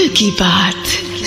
की बात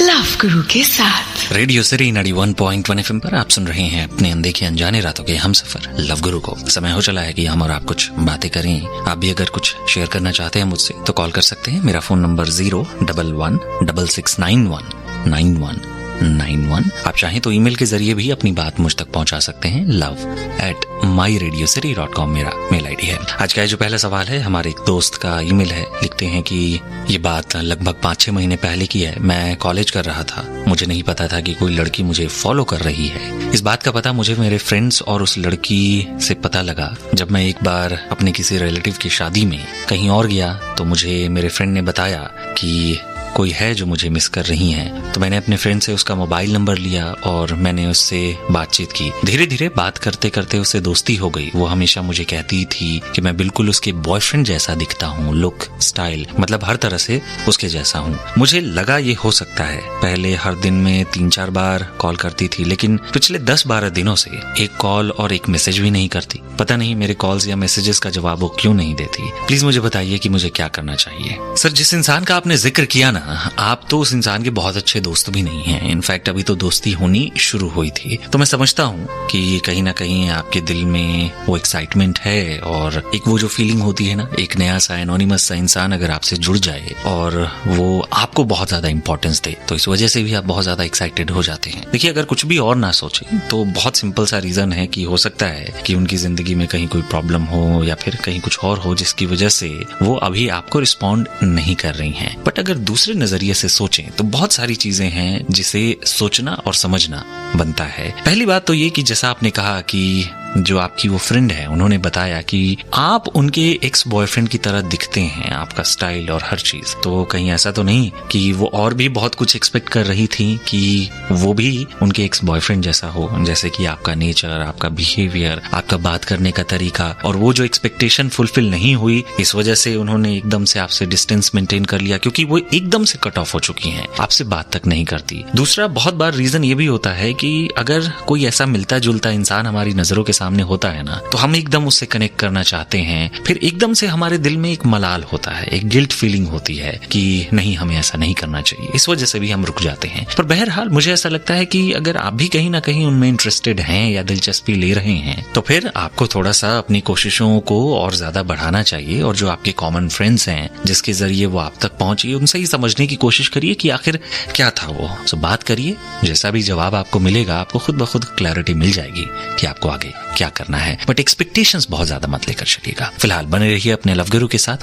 लव गुरु के साथ रेडियो सिटी 91.1 FM पर आप सुन रहे हैं अपने अनदेखे अनजाने रातों के हम सफर लव गुरु को। समय हो चला है कि हम और आप कुछ बातें करें। आप भी अगर कुछ शेयर करना चाहते हैं मुझसे तो कॉल कर सकते हैं। मेरा फोन नंबर 01166919191। आप चाहें तो ईमेल के जरिए भी अपनी बात मुझ तक पहुंचा सकते हैं। love@myradiocity.com मेरा मेल आईडी है। आज का जो पहला सवाल है हमारे एक दोस्त का ईमेल है। लिखते हैं कि ये बात लगभग 5-6 महीने पहले की है। मैं कॉलेज कर रहा था, मुझे नहीं पता था कि कोई लड़की मुझे फॉलो कर रही है। इस बात का पता मुझे मेरे फ्रेंड्स और उस लड़की से पता लगा जब मैं एक बार अपने किसी रिलेटिव की शादी में कहीं और गया तो मुझे मेरे फ्रेंड ने बताया कि कोई है जो मुझे मिस कर रही हैं। तो मैंने अपने फ्रेंड से उसका मोबाइल नंबर लिया और मैंने उससे बातचीत की। धीरे धीरे बात करते करते उससे दोस्ती हो गई। वो हमेशा मुझे कहती थी कि मैं बिल्कुल उसके बॉयफ्रेंड जैसा दिखता हूँ, लुक, स्टाइल, मतलब हर तरह से उसके जैसा हूँ। मुझे लगा ये हो सकता है। पहले हर दिन में 3-4 बार कॉल करती थी, लेकिन पिछले 10-12 दिनों से एक कॉल और एक मैसेज भी नहीं करती। पता नहीं मेरे कॉल्स या मैसेजेस का जवाब वो क्यों नहीं देती। प्लीज मुझे बताइए कि मुझे क्या करना चाहिए। सर, जिस इंसान का आपने जिक्र किया ना, आप तो उस इंसान के बहुत अच्छे दोस्त भी नहीं हैं। इनफैक्ट अभी तो दोस्ती होनी शुरू हुई थी। तो मैं समझता हूँ कि कहीं ना कहीं आपके दिल में वो एक्साइटमेंट है और एक वो जो फीलिंग होती है ना, एक नया सा एनोनिमस सा इंसान अगर आपसे जुड़ जाए और वो आपको बहुत ज्यादा इंपॉर्टेंस दे तो इस वजह से भी आप बहुत ज्यादा एक्साइटेड हो जाते हैं। देखिए, अगर कुछ भी और ना सोचे तो बहुत सिंपल सा रीजन है कि हो सकता है कि उनकी जिंदगी में कहीं कोई प्रॉब्लम हो या फिर कहीं कुछ और हो जिसकी वजह से वो अभी आपको रिस्पॉन्ड नहीं कर रही हैं। बट अगर दूसरे नजरिए से सोचें तो बहुत सारी चीजें हैं जिसे सोचना और समझना बनता है। पहली बात तो ये कि जैसा आपने कहा कि जो आपकी वो फ्रेंड है उन्होंने बताया कि आप उनके एक्स बॉयफ्रेंड की तरह दिखते हैं, आपका स्टाइल और हर चीज। तो कहीं ऐसा तो नहीं कि वो और भी बहुत कुछ एक्सपेक्ट कर रही थी कि वो भी उनके एक्स बॉयफ्रेंड जैसा हो, जैसे कि आपका नेचर, आपका बिहेवियर, आपका बात करने का तरीका, और वो जो एक्सपेक्टेशन फुलफिल नहीं हुई इस वजह से उन्होंने एकदम से आपसे डिस्टेंस मेंटेन कर लिया क्योंकि वो एकदम से कट ऑफ हो चुकी हैं, आपसे बात तक नहीं करती। दूसरा बहुत बार रीजन ये भी होता है कि अगर कोई ऐसा मिलता जुलता इंसान हमारी नजरों के सामने होता है ना तो हम एकदम उससे कनेक्ट करना चाहते हैं। फिर एकदम से हमारे दिल में एक मलाल होता है, एक गिल्ट फीलिंग होती है कि नहीं, हमें ऐसा नहीं करना चाहिए। इस वजह से भी हम रुक जाते हैं। पर बहरहाल मुझे ऐसा लगता है कि अगर आप भी कहीं ना कहीं उनमें इंटरेस्टेड हैं या दिलचस्पी ले रहे हैं तो फिर आपको थोड़ा सा अपनी कोशिशों को और ज्यादा बढ़ाना चाहिए और जो आपके कॉमन फ्रेंड्स हैं जिसके जरिए वो आप तक पहुंची उनसे ही समझने की कोशिश करिए कि आखिर क्या था वो। सो बात करिए, जैसा भी जवाब आपको मिलेगा आपको खुद ब खुद क्लैरिटी मिल जाएगी कि आपको आगे क्या करना है। बट एक्सपेक्टेशंस बहुत ज्यादा मत लेकर चलिएगा। फिलहाल बने रहिए अपने लव गुरु के साथ।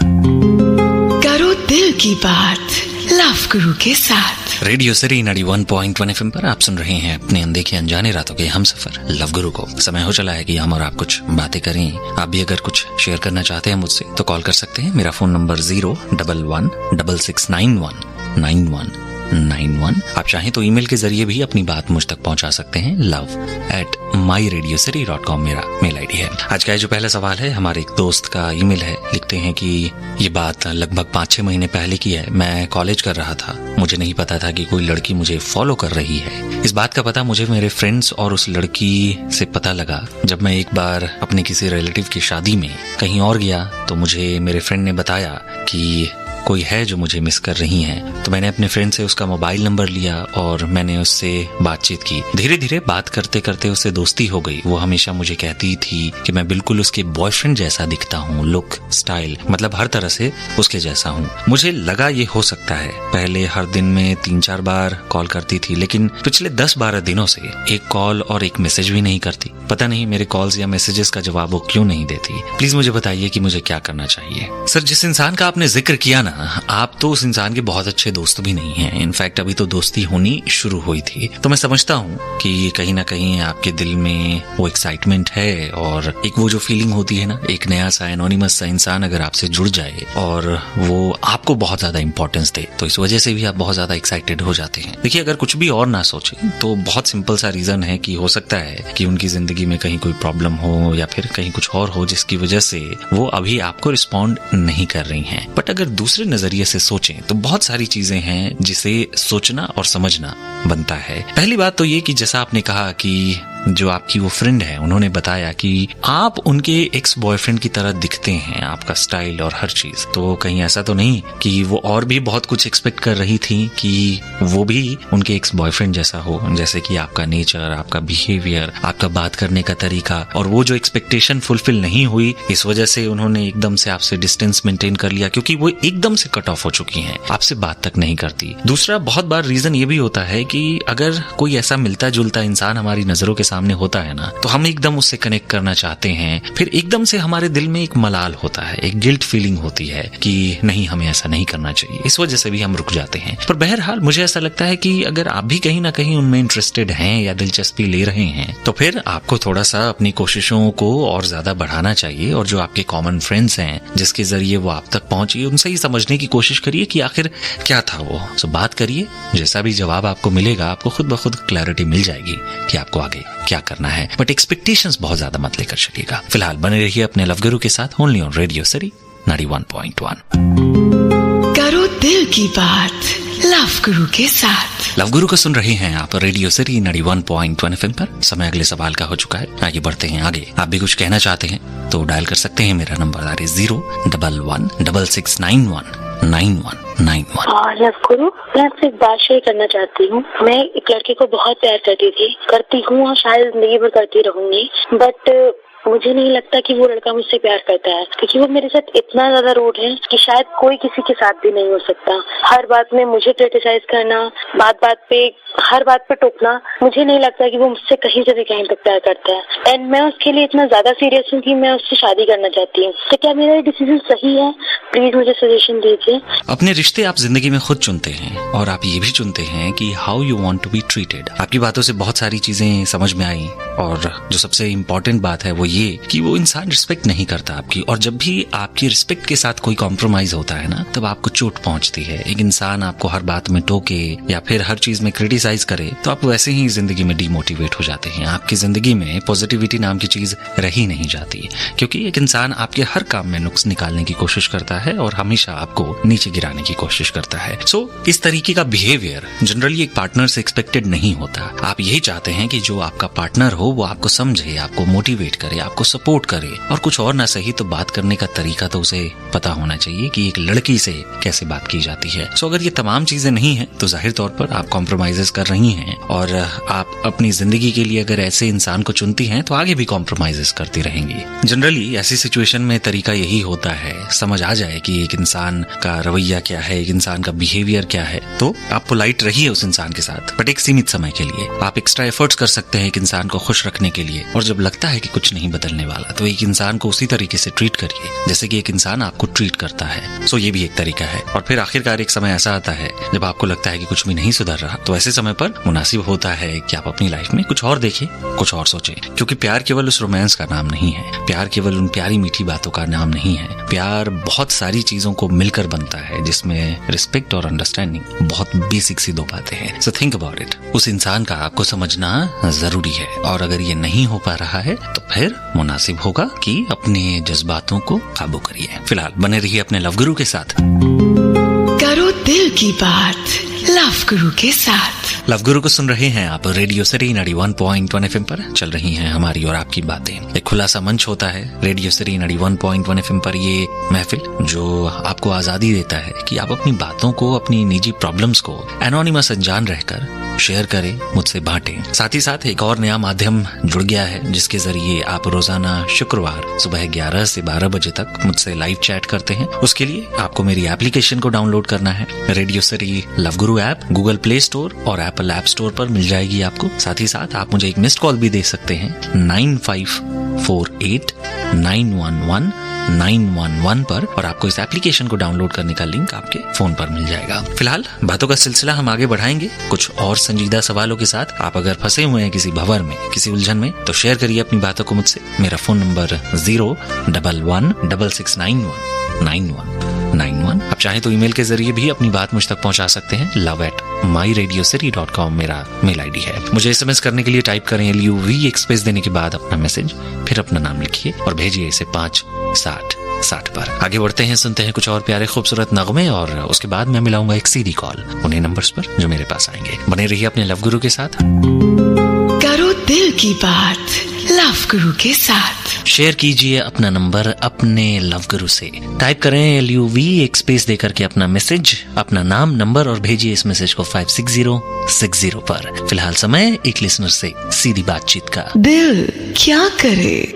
करो दिल की बात लव गुरु के साथ। रेडियो सिटी 91.1 FM पर आप सुन रहे हैं अपने अनदेखे अनजाने रातों के हम सफर लव गुरु को। समय हो चला है कि हम और आप कुछ बातें करें। आप भी अगर कुछ शेयर करना चाहते हैं मुझसे तो कॉल कर सकते हैं। मेरा फोन नंबर 01166919191। आप चाहें तो ईमेल के जरिए भी अपनी बात मुझ तक पहुंचा सकते हैं। love@myradiocity.com मेरा मेल आईडी है। आज का जो पहला सवाल है हमारे एक दोस्त का ईमेल है। लिखते हैं कि ये बात लगभग 5-6 महीने पहले की है। मैं कॉलेज कर रहा था, मुझे नहीं पता था कि कोई लड़की मुझे फॉलो कर रही है। इस बात का पता मुझे मेरे फ्रेंड्स और उस लड़की से पता लगा जब मैं एक बार अपने किसी रिलेटिव की शादी में कहीं और गया तो मुझे मेरे फ्रेंड ने बताया कि कोई है जो मुझे मिस कर रही हैं। तो मैंने अपने फ्रेंड से उसका मोबाइल नंबर लिया और मैंने उससे बातचीत की। धीरे धीरे बात करते करते उससे दोस्ती हो गई। वो हमेशा मुझे कहती थी कि मैं बिल्कुल उसके बॉयफ्रेंड जैसा दिखता हूँ, लुक, स्टाइल, मतलब हर तरह से उसके जैसा हूँ। मुझे लगा ये हो सकता है। पहले हर दिन में 3-4 बार कॉल करती थी, लेकिन पिछले 10-12 दिनों से एक कॉल और एक मैसेज भी नहीं करती। पता नहीं मेरे कॉल्स या मैसेजेस का जवाब वो क्यों नहीं देती। प्लीज मुझे बताइए कि मुझे क्या करना चाहिए। सर, जिस इंसान का आपने जिक्र किया ना, आप तो उस इंसान के बहुत अच्छे दोस्त भी नहीं हैं। इनफैक्ट अभी तो दोस्ती होनी शुरू हुई थी। तो मैं समझता हूँ कि कहीं ना कहीं आपके दिल में वो एक्साइटमेंट है और एक वो जो फीलिंग होती है ना, एक नया सा एनोनिमस सा इंसान अगर आपसे जुड़ जाए और वो आपको बहुत ज्यादा इंपॉर्टेंस दे तो इस वजह से भी आप बहुत ज्यादा एक्साइटेड हो जाते हैं। देखिए, अगर कुछ भी और ना सोचे तो बहुत सिंपल सा रीजन है कि हो सकता है कि उनकी जिंदगी में कहीं कोई प्रॉब्लम हो या फिर कहीं कुछ और हो जिसकी वजह से वो अभी आपको रिस्पॉन्ड नहीं कर रही हैं। बट अगर दूसरे नजरिए से सोचें तो बहुत सारी चीजें हैं जिसे सोचना और समझना बनता है। पहली बात तो ये कि जैसा आपने कहा कि जो आपकी वो फ्रेंड है, उन्होंने बताया कि आप उनके एक्स बॉयफ्रेंड की तरह दिखते हैं, आपका स्टाइल और हर चीज, तो कहीं ऐसा तो नहीं कि वो और भी बहुत कुछ एक्सपेक्ट कर रही थी कि वो भी उनके एक्स बॉयफ्रेंड जैसा हो, जैसे कि आपका नेचर, आपका बिहेवियर, आपका बात करने का तरीका, और वो जो एक्सपेक्टेशन फुलफिल नहीं हुई, इस वजह से उन्होंने एकदम से आपसे डिस्टेंस मेंटेन कर लिया, क्योंकि वो एकदम से कट ऑफ हो चुकी हैं, आपसे बात तक नहीं करती। दूसरा बहुत बार रीजन ये भी होता है कि अगर कोई ऐसा मिलता जुलता इंसान हमारी नजरों के सामने होता है ना, तो हम एकदम उससे कनेक्ट करना चाहते हैं, फिर एकदम से हमारे दिल में एक मलाल होता है, एक गिल्ट फीलिंग होती है कि नहीं, हमें ऐसा नहीं करना चाहिए, इस वजह से भी हम रुक जाते हैं। पर बहरहाल मुझे ऐसा लगता है कि अगर आप भी कहीं ना कहीं उनमें इंटरेस्टेड हैं या दिलचस्पी ले रहे हैं, तो फिर आपको थोड़ा सा अपनी कोशिशों को और ज्यादा बढ़ाना चाहिए, और जो आपके कॉमन फ्रेंड्स हैं जिसके जरिए वो आप तक पहुंची, उनसे ही समझने की कोशिश करिए कि आखिर क्या था वो। सो बात करिए, जैसा भी जवाब आपको मिलेगा आपको खुद ब खुद क्लैरिटी मिल जाएगी कि आपको आगे क्या करना है। बट एक्सपेक्टेशंस बहुत ज्यादा मत लेकर चलिएगा। फिलहाल बने रहिए अपने लव गुरु के साथ, ओनली ऑन रेडियो सिटी 91.1। करो दिल की बात लव गुरु के साथ। लव गुरु को सुन रहे हैं आप रेडियो सिटी 91.1 FM पर। समय अगले सवाल का हो चुका है, आगे बढ़ते हैं आगे। आप भी कुछ कहना चाहते हैं तो डायल कर सकते हैं, मेरा नंबर 01166919191। लव गुरु, मैं आपसे एक बात शेयर करना चाहती हूँ। मैं एक लड़के को बहुत प्यार करती हूँ और शायद जिंदगी भर करती रहूंगी, बट मुझे नहीं लगता कि वो लड़का मुझसे प्यार करता है, क्योंकि वो मेरे साथ इतना ज्यादा रूड है कि शायद कोई किसी के साथ भी नहीं हो सकता। हर बात में मुझे क्रिटिसाइज करना, हर बात पे टोकना, मुझे नहीं लगता कि वो मुझसे कहीं से भी कहीं तक प्यार करता है। एंड मैं उसके लिए इतना ज्यादा सीरियस हूँ कि मैं उससे शादी करना चाहती हूँ। तो क्या मेरा डिसीजन सही है? प्लीज मुझे सजेशन दीजिए। अपने रिश्ते आप जिंदगी में खुद चुनते हैं, और आप ये भी चुनते हैं कि how you want to be treated. आपकी बातों से बहुत सारी चीजें समझ में आई, और जो सबसे इम्पोर्टेंट बात है वो ये कि वो इंसान रिस्पेक्ट नहीं करता आपकी, और जब भी आपकी रिस्पेक्ट के साथ कोई कॉम्प्रोमाइज होता है ना, तब आपको चोट पहुंचती है। एक इंसान आपको हर बात में टोके या फिर हर चीज में क्रिटिसाइज करे तो आप वैसे ही जिंदगी में डिमोटिवेट हो जाते हैं। आपकी जिंदगी में पॉजिटिविटी नाम की चीज रही नहीं जाती, क्योंकि एक इंसान आपके हर काम में नुक्स निकालने की कोशिश करता है और हमेशा आपको नीचे गिराने की कोशिश करता है। सो इस तरीके का बिहेवियर जनरली एक पार्टनर से एक्सपेक्टेड नहीं होता। आप यही चाहते हैं कि जो आपका पार्टनर हो वो आपको समझे, आपको मोटिवेट करे, आपको सपोर्ट करे, और कुछ और ना सही तो बात करने का तरीका तो उसे पता होना चाहिए कि एक लड़की से कैसे बात की जाती है। सो अगर ये तमाम चीजें नहीं है तो जाहिर तौर पर आप कॉम्प्रोमाइजेस कर रही हैं, और आप अपनी जिंदगी के लिए अगर ऐसे इंसान को चुनती हैं तो आगे भी कॉम्प्रोमाइजेस करती रहेंगी। जनरली ऐसी सिचुएशन में तरीका यही होता है, समझ आ जाए कि एक इंसान का रवैया क्या है, एक इंसान का बिहेवियर क्या है, तो आप पोलाइट रहिए उस इंसान के साथ, बट एक सीमित समय के लिए। आप एक्स्ट्रा एफर्ट्स कर सकते हैं एक इंसान को खुश रखने के लिए, और जब लगता है कि कुछ नहीं बदलने वाला तो एक इंसान को उसी तरीके से ट्रीट करिए जैसे कि एक इंसान आपको ट्रीट करता है। सो ये भी एक तरीका है। और फिर आखिरकार एक समय ऐसा आता है जब आपको लगता है कि कुछ भी नहीं सुधर रहा, तो ऐसे समय पर मुनासिब होता है कि आप अपनी लाइफ में कुछ और देखें, कुछ और सोचें, क्योंकि प्यार केवल उस रोमांस का नाम नहीं है, प्यार केवल उन प्यारी मीठी बातों का नाम नहीं है। प्यार बहुत सारी चीजों को मिलकर बनता है, जिसमें रिस्पेक्ट और अंडरस्टैंडिंग बहुत बेसिक सी दो बातें हैं। So think about it. उस इंसान का आपको समझना जरूरी है, और अगर ये नहीं हो पा रहा है तो फिर मुनासिब होगा कि अपने जज्बातों को काबू करिए। फिलहाल बने रहिए अपने लव गुरु के साथ। करो दिल की बात लव गुरु के साथ। लव गुरु को सुन रहे हैं आप रेडियो सिटी 91.1 FM पर। चल रही हैं हमारी और आपकी बातें। एक खुला सा मंच होता है रेडियो सिटी 91.1 FM पर, ये महफिल जो आपको आजादी देता है कि आप अपनी बातों को, अपनी निजी प्रॉब्लम्स को एनोनिमस अनजान रहकर शेयर करें, मुझसे बांटें। साथ ही साथ एक और नया माध्यम जुड़ गया है जिसके जरिए आप रोजाना शुक्रवार सुबह 11 से 12 बजे तक मुझसे लाइव चैट करते हैं। उसके लिए आपको मेरी एप्लीकेशन को डाउनलोड करना है। रेडियो सिटी लव गुरु ऐप गूगल प्ले स्टोर और एप्पल ऐप स्टोर पर मिल जाएगी आपको। साथ ही साथ आप मुझे एक मिस्ड कॉल भी दे सकते हैं 9548911911 पर, और आपको इस एप्लीकेशन को डाउनलोड करने का लिंक आपके फोन पर मिल जाएगा। फिलहाल बातों का सिलसिला हम आगे बढ़ाएंगे कुछ और संजीदा सवालों के साथ। आप अगर फंसे हुए हैं किसी भंवर में, किसी उलझन में, तो शेयर करिए अपनी बातों को मुझसे। मेरा फोन नंबर 01166919191। आप चाहें तो ईमेल के जरिए भी अपनी बात मुझ तक पहुंचा सकते हैं। love@myradiocity.com मेरा मेल आईडी है। मुझे SMS करने के लिए टाइप करें LUV, एक स्पेस देने के बाद अपना मैसेज, फिर अपना नाम लिखिए और भेजिए इसे 56060 पर। आगे बढ़ते हैं, सुनते हैं कुछ और प्यारे खूबसूरत नगमे, और उसके बाद मैं मिलाऊंगा एक सीधी कॉल उन्हीं नंबर्स पर जो मेरे पास आएंगे। बने रहिए अपने लव गुरु के साथ। करो दिल की बात लव गुरु के साथ। शेयर कीजिए अपना नंबर अपने लव गुरु से। टाइप करें LUV, एक स्पेस देकर के अपना मैसेज, अपना नाम, नंबर और भेजिए इस मैसेज को 56060 पर। फिलहाल समय एक लिसनर से सीधी बातचीत का। दिल क्या करे।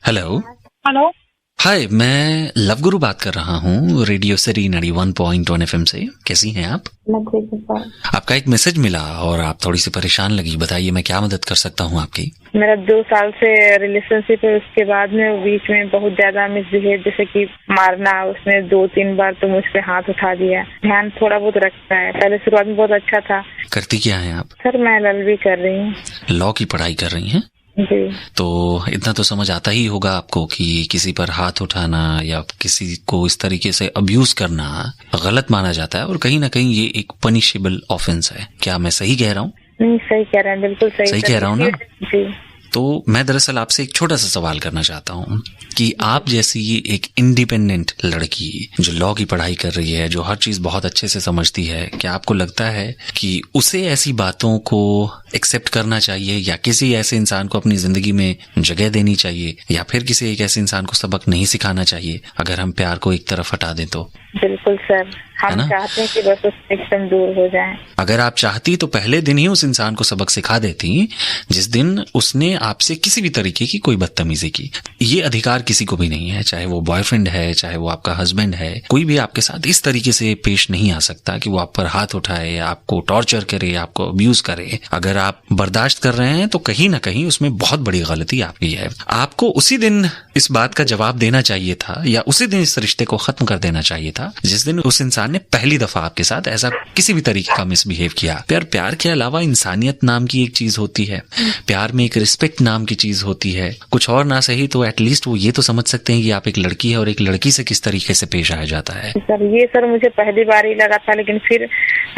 हेलो। हेलो। हाय, मैं लव गुरु बात कर रहा हूँ रेडियो सिटी 91.1 FM से। कैसी हैं आप? आपका एक मैसेज मिला और आप थोड़ी सी परेशान लगी। बताइए मैं क्या मदद कर सकता हूँ आपकी। मेरा 2 साल से रिलेशनशिप है, उसके बाद में बीच में बहुत ज्यादा मिसबिहेव, जैसे कि मारना, उसने 2-3 बार तो मुझ पे हाथ उठा दिया। ध्यान थोड़ा बहुत रखता है, पहले शुरुआत में बहुत अच्छा था। करती क्या है आप? सर मैं LLB कर रही हूँ। लॉ की पढ़ाई कर रही हैं? जी। तो इतना तो समझ आता ही होगा आपको कि किसी पर हाथ उठाना या किसी को इस तरीके से अब्यूज करना गलत माना जाता है और कहीं ना कहीं ये एक पनिशेबल ऑफेंस है। क्या मैं सही कह रहा हूँ? नहीं, सही कह रहे हैं, बिल्कुल सही कह रहा हूँ ना? जी। तो मैं दरअसल आपसे एक छोटा सा सवाल करना चाहता हूँ कि आप जैसी एक इंडिपेंडेंट लड़की जो लॉ की पढ़ाई कर रही है, जो हर चीज बहुत अच्छे से समझती है, क्या आपको लगता है कि उसे ऐसी बातों को एक्सेप्ट करना चाहिए या किसी ऐसे इंसान को अपनी जिंदगी में जगह देनी चाहिए या फिर किसी एक ऐसे इंसान को सबक नहीं सिखाना चाहिए अगर हम प्यार को एक तरफ हटा दें तो? बिल्कुल सर, हम चाहते हैं कि बस उससे एकदम दूर हो जाएं। अगर आप चाहती तो पहले दिन ही उस इंसान को सबक सिखा देती जिस दिन उसने आपसे किसी भी तरीके की कोई बदतमीजी की। ये अधिकार किसी को भी नहीं है, चाहे वो बॉयफ्रेंड है, चाहे वो आपका हस्बैंड है, कोई भी आपके साथ इस तरीके से पेश नहीं आ सकता कि वो आप पर हाथ उठाए, आपको टॉर्चर करे, आपको अब्यूज करे। अगर आप बर्दाश्त कर रहे हैं तो कहीं ना कहीं उसमें बहुत बड़ी गलती आपकी है। आपको उसी दिन इस बात का जवाब देना चाहिए था या उसी दिन इस रिश्ते को खत्म कर देना चाहिए था जिस दिन उस इंसान ने पहली दफा आपके साथ ऐसा किसी भी तरीके का मिसबिहेव किया। प्यार के अलावा इंसानियत नाम की एक चीज होती है, प्यार में एक रिस्पेक्ट नाम की चीज होती है। कुछ और ना सही तो एटलीस्ट वो ये तो समझ सकते हैं कि आप एक लड़की है और एक लड़की से किस तरीके से पेश आया जाता है। सर मुझे पहली बार ही लगा था, लेकिन फिर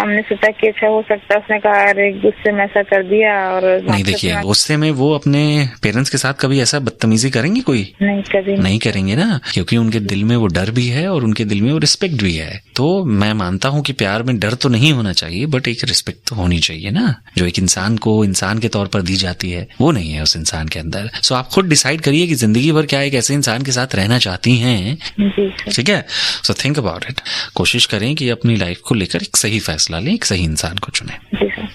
हमने सोचा कि अच्छा हो सकता है, उसने कहा अरे गुस्से में ऐसा कर दिया। और नहीं, देखिए गुस्से में वो अपने पेरेंट्स के साथ कभी ऐसा बदतमीजी करेंगे? कोई नहीं, कभी नहीं करेंगे ना, क्योंकि उनके दिल में वो डर भी है और उनके दिल में वो रिस्पेक्ट भी है। तो मैं मानता हूं कि प्यार में डर तो नहीं होना चाहिए बट एक रिस्पेक्ट तो होनी चाहिए ना, जो एक इंसान को इंसान के तौर पर दी जाती है वो नहीं है उस इंसान के अंदर। सो आप खुद डिसाइड करिए कि जिंदगी भर क्या एक ऐसे इंसान के साथ रहना चाहती हैं। ठीक है, सो थिंक अबाउट इट। कोशिश करें कि अपनी लाइफ को लेकर एक सही फैसला लें, एक सही इंसान को चुनें।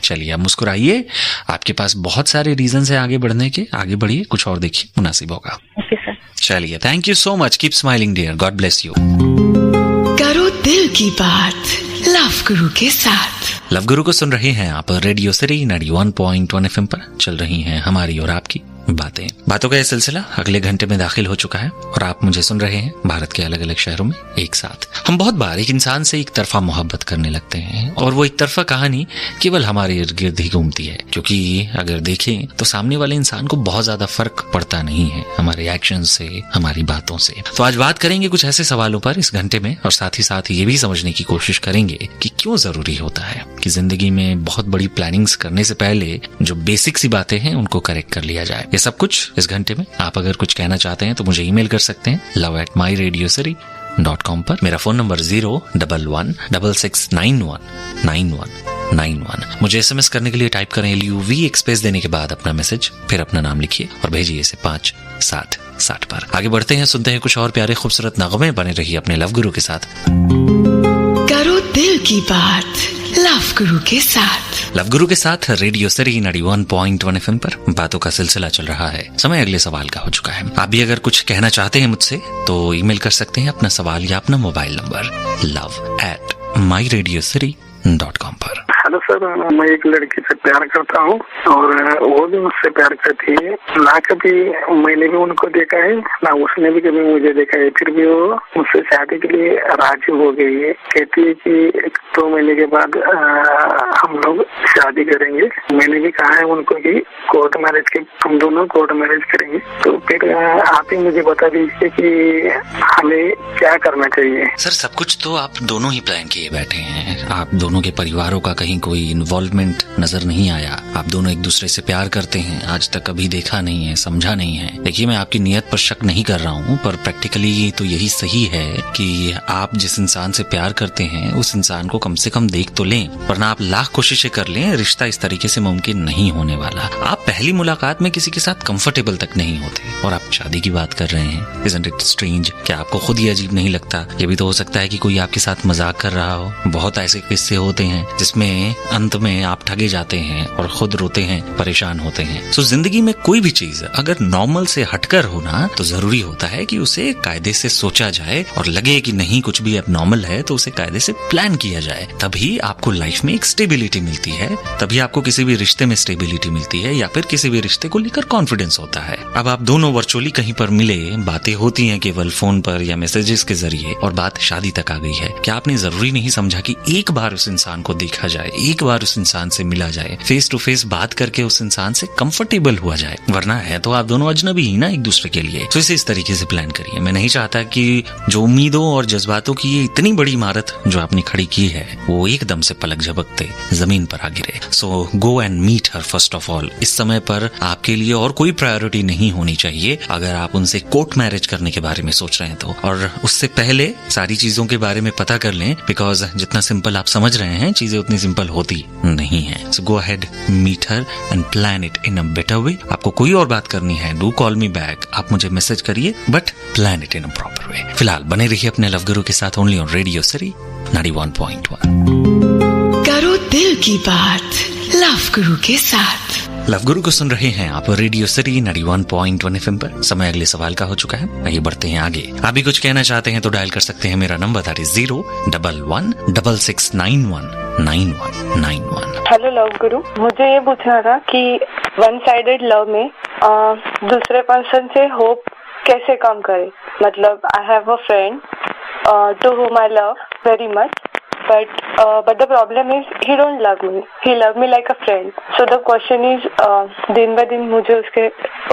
चलिए, आप मुस्कुराइए, आपके पास बहुत सारे रीजन है आगे बढ़ने के। आगे बढ़िए, कुछ और देखिए, मुनासिब होगा। चलिए, thank you so much, keep smiling dear, God bless you. करो दिल की बात लव गुरु के साथ। लव गुरु को सुन रहे हैं आप रेडियो सिटी 91.1 FM पर। चल रही हैं हमारी और आपकी बातों का यह सिलसिला अगले घंटे में दाखिल हो चुका है और आप मुझे सुन रहे हैं भारत के अलग अलग शहरों में एक साथ। हम बहुत बार एक इंसान से एक तरफा मोहब्बत करने लगते हैं और वो एक तरफा कहानी केवल हमारे इर्द गिर्द ही घूमती है, क्योंकि अगर देखें तो सामने वाले इंसान को बहुत ज्यादा फर्क पड़ता नहीं है हमारे एक्शन से, हमारी बातों से। तो आज बात करेंगे कुछ ऐसे सवालों पर इस घंटे में और साथ ही साथ ये भी समझने की कोशिश करेंगे कि क्यों जरूरी होता है कि जिंदगी में बहुत बड़ी प्लानिंग्स करने से पहले जो बेसिक सी बातें हैं उनको करेक्ट कर लिया जाए। ये सब कुछ इस घंटे में। आप अगर कुछ कहना चाहते हैं तो मुझे ईमेल कर सकते हैं love@myradiocity.com पर। मेरा फोन नंबर 01166919191। मुझे SMS करने के लिए टाइप करें LUV, एक स्पेस देने के बाद अपना मैसेज, फिर अपना नाम लिखिए और भेजिए इसे 5-7-60 पर। आगे बढ़ते हैं, सुनते हैं कुछ और प्यारे खूबसूरत नगमे। बने रहिए अपने लव गुरु के साथ। करो दिल की बात लव गुरु के साथ। लव गुरु के साथ रेडियो सिटी 91.1 FM पर बातों का सिलसिला चल रहा है। समय अगले सवाल का हो चुका है। आप भी अगर कुछ कहना चाहते हैं मुझसे तो ईमेल कर सकते हैं अपना सवाल या अपना मोबाइल नंबर love@myradiocity.com पर। हेलो सर, मैं एक लड़की से प्यार करता हूँ और वो भी मुझसे प्यार करती है। ना कभी मैंने भी उनको देखा है, ना उसने भी कभी मुझे देखा है, फिर भी वो मुझसे शादी के लिए राजी हो गई है। कहती है कि 2 महीने के बाद हम लोग शादी करेंगे। मैंने भी कहा है उनको कि कोर्ट मैरिज के, हम दोनों कोर्ट मैरिज करेंगे। तो फिर आप ही मुझे बता दीजिए कि हमें क्या करना चाहिए। सर, सब कुछ तो आप दोनों ही प्लान किए बैठे हैं। आप दोनों के परिवारों का कहीं कोई कोई इन्वॉल्वमेंट नजर नहीं आया, आप दोनों एक दूसरे से प्यार करते हैं, आज तक कभी देखा नहीं है, समझा नहीं है। देखिए, मैं आपकी नीयत पर शक नहीं कर रहा हूँ, पर प्रैक्टिकली तो यही सही है कि आप जिस इंसान से प्यार करते हैं उस इंसान को कम से कम देख तो लें, वरना आप लाख कोशिशें कर लें, रिश्ता इस तरीके से मुमकिन नहीं होने वाला। आप पहली मुलाकात में किसी के साथ कंफर्टेबल तक नहीं होते और आप शादी की बात कर रहे हैं। Isn't it strange? क्या आपको खुद ही अजीब नहीं लगता? ये भी तो हो सकता है कि कोई आपके साथ मजाक कर रहा हो। बहुत ऐसे किस्से होते हैं जिसमें अंत में आप ठगे जाते हैं और खुद रोते हैं, परेशान होते हैं। सो जिंदगी में कोई भी चीज अगर नॉर्मल से हटकर होना तो जरूरी होता है कि उसे कायदे से सोचा जाए और लगे कि नहीं कुछ भी अब नॉर्मल है तो उसे कायदे से प्लान किया जाए। तभी आपको लाइफ में एक स्टेबिलिटी मिलती है, तभी आपको किसी भी रिश्ते में स्टेबिलिटी मिलती है या फिर किसी भी रिश्ते को लेकर कॉन्फिडेंस होता है। अब आप दोनों वर्चुअली कहीं पर मिले, बातें होती हैं केवल फोन पर या मैसेजेस के जरिए और बात शादी तक आ गई है। क्या आपने जरूरी नहीं समझा कि एक बार उस इंसान को देखा जाए, एक बार उस इंसान से मिला जाए, फेस टू फेस बात करके उस इंसान से कंफर्टेबल हुआ जाए? वरना है तो आप दोनों अजनबी ही ना एक दूसरे के लिए। तो इसे इस तरीके से प्लान करिए। मैं नहीं चाहता कि जो उम्मीदों और जज्बातों की ये इतनी बड़ी इमारत जो आपने खड़ी की है वो एकदम से पलक झपकते जमीन पर आ गिरे। So go and meet her first of all. इस समय पर आपके लिए और कोई प्रायोरिटी नहीं होनी चाहिए अगर आप उनसे कोर्ट मैरिज करने के बारे में सोच रहे हैं तो, और उससे पहले सारी चीजों के बारे में पता कर लें, बिकॉज जितना सिंपल आप समझ रहे हैं चीजें उतनी सिंपल होती नहीं है। So go ahead, meet her and plan it in a better way. आपको कोई और बात करनी है, डू कॉल मी बैक, आप मुझे मैसेज करिए, but plan it in a proper way. फिलहाल बने रहिए अपने लव गुरु के साथ ओनली ऑन रेडियो सिटी 91.1। करो दिल की बात लव गुरु के साथ। लव गुरु को सुन रहे हैं आप रेडियो सिटी 91.1 FM पर। समय अगले सवाल का हो चुका है, आइए बढ़ते हैं आगे। आप भी कुछ कहना चाहते हैं तो डायल कर सकते हैं मेरा number, that is 01166919191। Hello love गुरु, मुझे ये पूछना था कि वन साइडेड लव में दूसरे पर्सन से होप कैसे कम करे। मतलब I have a friend to whom I love very much, but the problem is he don't love me. He love me like a friend. So the question is दिन ब दिन मुझे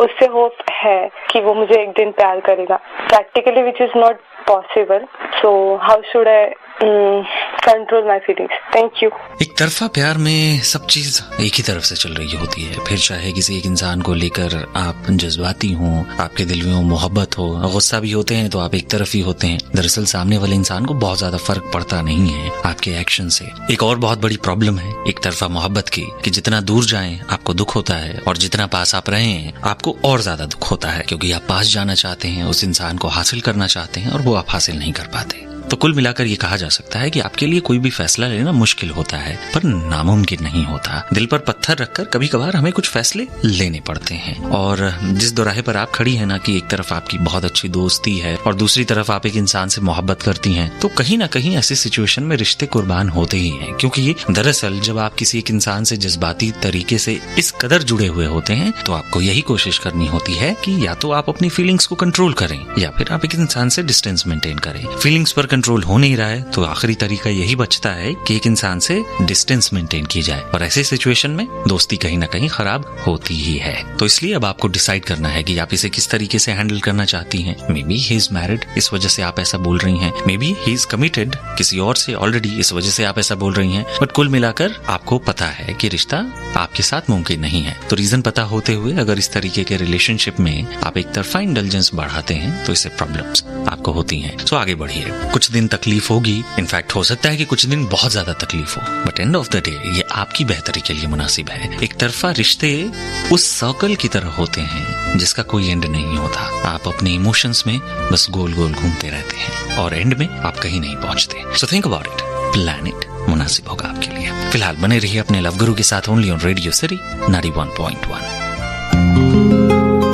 उससे होप है कि वो मुझे एक दिन प्यार करेगा, practically which is not possible. So how should I control my feelings? Thank you. एक तरफा प्यार में सब चीज एक ही तरफ से चल रही होती है। फिर चाहे किसी एक इंसान को लेकर आप जज्बाती हो, आपके दिल में मोहब्बत हो, गुस्सा भी होते हैं तो आप एक तरफ ही होते हैं। दरअसल सामने वाले इंसान को बहुत ज्यादा फर्क पड़ता नहीं है आपके एक्शन से। एक और बहुत बड़ी प्रॉब्लम है एक तरफा मोहब्बत की, कि जितना दूर जाएं आपको दुख होता है और जितना पास आप रहे हैं आपको और ज्यादा दुख होता है, क्योंकि आप पास जाना चाहते हैं, उस इंसान को हासिल करना चाहते हैं और वो आप हासिल नहीं कर पाते। तो कुल मिलाकर ये कहा जा सकता है कि आपके लिए कोई भी फैसला लेना मुश्किल होता है, पर नामुमकिन नहीं होता। दिल पर पत्थर रखकर कभी कभार हमें कुछ फैसले लेने पड़ते हैं। और जिस दोराहे पर आप खड़ी है ना, कि एक तरफ आपकी बहुत अच्छी दोस्ती है और दूसरी तरफ आप एक इंसान से मोहब्बत करती हैं, तो कहीं ना कहीं ऐसी सिचुएशन में रिश्ते कुर्बान होते ही हैं। क्योंकि दरअसल जब आप किसी एक इंसान से जज्बाती तरीके से इस कदर जुड़े हुए होते हैं तो आपको यही कोशिश करनी होती है कि या तो आप अपनी फीलिंग्स को कंट्रोल करें या फिर आप एक इंसान से डिस्टेंस मेंटेन करें। फीलिंग्स पर कंट्रोल हो नहीं रहा है तो आखिरी तरीका यही बचता है कि एक इंसान से डिस्टेंस मेंटेन की जाए, और ऐसे सिचुएशन में दोस्ती कहीं ना कहीं खराब होती ही है। तो इसलिए अब आपको डिसाइड करना है कि आप इसे किस तरीके से हैंडल करना चाहती हैं। May be he is married, इस वजह से आप ऐसा बोल रही हैं। May be he is committed किसी और से ऑलरेडी, इस वजह से आप ऐसा बोल रही हैं। बट कुल मिलाकर आपको पता है कि रिश्ता आपके साथ मुमकिन नहीं है। तो रीजन पता होते हुए अगर इस तरीके के रिलेशनशिप में आप एक तरफा इंडल्जेंस बढ़ाते हैं तो इससे प्रॉब्लम्स आपको होती हैं। तो आगे बढ़िए। कुछ दिन तकलीफ होगी, इनफैक्ट हो सकता है कि कुछ दिन बहुत ज्यादा तकलीफ हो, but end of the day ये आपकी बेहतरी के लिए मुनासिब है। एक तरफा रिश्ते उस सर्कल की तरह होते हैं जिसका कोई एंड नहीं होता। आप अपने इमोशंस में बस गोल गोल घूमते रहते हैं और एंड में आप कहीं नहीं पहुंचते। So think about it, plan it, मुनासिब होगा आपके लिए। फिलहाल बने रहिए अपने लव गुरु के साथ ओनली ऑन रेडियो सिटी 91.1।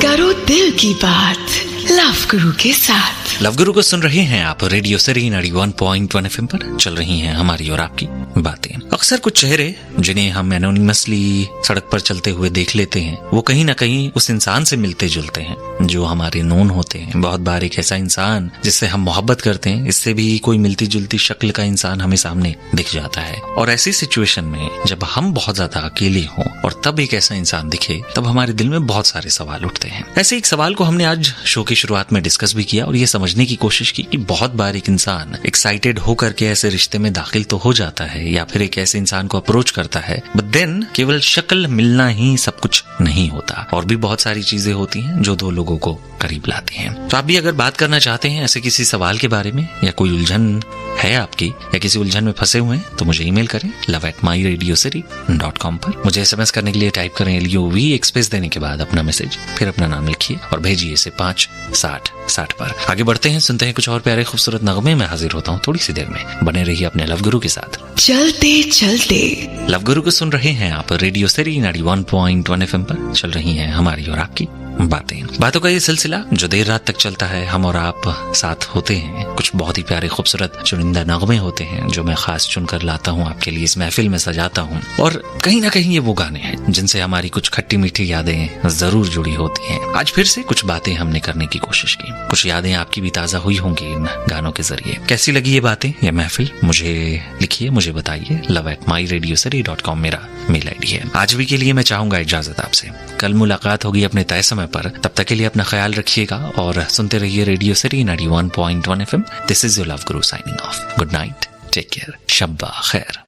करो दिल की बात लव गुरु के साथ। लव गुरु को सुन रहे हैं आप रेडियो सिटी 91.1 FM पर। चल रही हैं हमारी और आपकी बातें। अक्सर कुछ चेहरे जिन्हें हम एनोनिमसली सड़क पर चलते हुए देख लेते हैं वो कहीं ना कहीं उस इंसान से मिलते जुलते हैं जो हमारे नोन होते हैं। बहुत बार एक ऐसा इंसान जिससे हम मोहब्बत करते हैं, इससे भी कोई मिलती जुलती शक्ल का इंसान हमें सामने दिख जाता है। और ऐसी सिचुएशन में जब हम बहुत ज्यादा अकेले हों और तब एक ऐसा इंसान दिखे, तब हमारे दिल में बहुत सारे सवाल उठते हैं। ऐसे एक सवाल को हमने आज शो की शुरुआत में डिस्कस भी किया और ये समझने की कोशिश की कि बहुत बार एक इंसान एक्साइटेड होकर के ऐसे रिश्ते में दाखिल तो हो जाता है या फिर एक ऐसे इंसान को अप्रोच करता है, बट देन केवल शक्ल मिलना ही सब कुछ नहीं होता, और भी बहुत सारी चीजें होती हैं जो दो लोगों को करीब लाती हैं। तो आप भी अगर बात करना चाहते हैं ऐसे किसी सवाल के बारे में, या कोई उलझन है आपकी, या किसी उलझन में फंसे हुए हैं, तो मुझे ईमेल करें love@myradiocity.com पर। मुझे SMS करने के लिए टाइप करें LOV, एक स्पेस देने के बाद अपना मैसेज, फिर अपना नाम लिखिए और भेजिए इसे 56060 पर। आगे बढ़ते हैं, सुनते हैं कुछ और प्यारे खूबसूरत नगमे। मैं हाजिर होता हूँ थोड़ी सी देर में, बने रहिए अपने लव गुरु के साथ। चलते चलते लव गुरु को सुन रहे हैं आप रेडियो सिटी 91.1 FM पर। चल रही हैं हमारी और आपकी बातों का ये सिलसिला जो देर रात तक चलता है। हम और आप साथ होते हैं, कुछ बहुत ही प्यारे खूबसूरत चुनिंदा नगमे होते हैं जो मैं खास चुनकर लाता हूँ आपके लिए, इस महफिल में सजाता हूँ, और कहीं ना कहीं ये वो गाने हैं जिनसे हमारी कुछ खट्टी मीठी यादें जरूर जुड़ी होती हैं। आज फिर से कुछ बातें हमने करने की कोशिश की, कुछ यादें आपकी भी ताजा हुई होंगी इन गानों के जरिए। कैसी लगी ये बातें, ये महफिल, मुझे लिखिए, मुझे बताइए। love@myradiocity.com मेरा मेल ID है। आज भी के लिए मैं चाहूंगा इजाजत आपसे, कल मुलाकात होगी अपने तय समय पर। तब तक के लिए अपना ख्याल रखिएगा और सुनते रहिए radio city 91.1 FM। This is your love guru signing off. Good night, take care, शब्बा खैर।